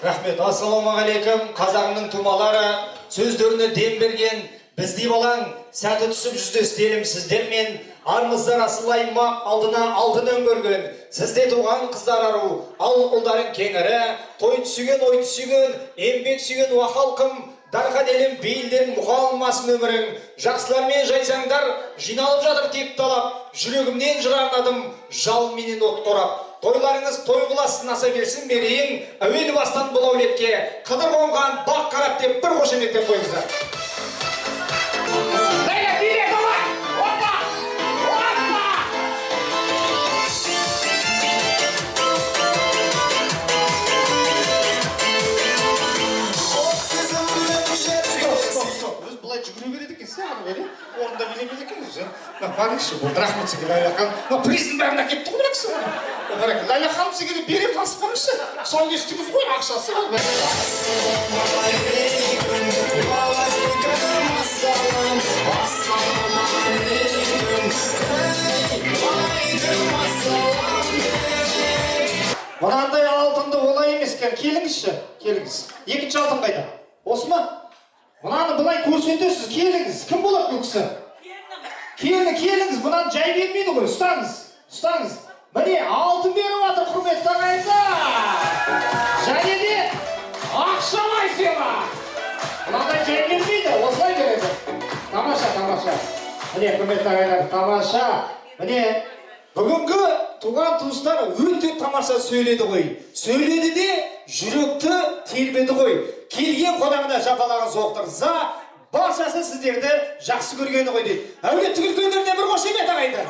Рахмет. Ассалаумағалейкум. Қазағымның тумалары, сөздеріне дем берген біздей балаң сәті түсіп жүздестелім сіздермен. Армыздар асылаймақ алдына алтын өңгөрген. Сізде туған қыздар ару, ал ұлдарын кеңірі. Тойын сүйген, ойды сүйген, ембек сүйген уақалқым. Дархан елім бейілден мұқалмасын өмірің. Жақсылармен жайсаңдар, жиналып жатыр тек талап. Жүрегімнен жыр арнадым, жал менен от қорап. Тойларыңыз той қыласын аса берсін мерейін. Әуелі бастан бұл әулетке қыдыр қонған бақ қарап деп бір қошеметтеп қойыңыздар. Жүгіре береді екен, саған өре, орында биле береді екен өзі. Барыңызшы, бұл рахмет сізге Ләйлә ханым. Приздің бәрін әкетті ғой бірәксі. Ләйлә ханым сізге бере басып барыңызшы. Соны естіңіз ғой, ақшасы бар. Мынандай алтынды олай емес екен, келіңізші, келіңіз. Екінші алтын қайда? Осы ма? Мынаны бұлай көрсетесіз, келіңіз. Кім болады бұл кісі? Келіңіз, бұнан жай бермейді ғой. Ұстаңыз. Міне, алтын беріп жатыр, құрметті ағайындар. Және де ақшалай сыйла. Мынандай жай бермейді, осылай береді. Тамаша. Міне, құрметті ағайындар, тамаша. Міне, бүгінгі туған туыстар өте тамаша сөйледі ғой. Сөйледі де жүректі тербеді ғой. Келген қонағына жапалаған соқтырса, баршасы сіздерді жақсы көргені ғой дейді. Әулеттік үлкендеріне бір қошемет ағайындар.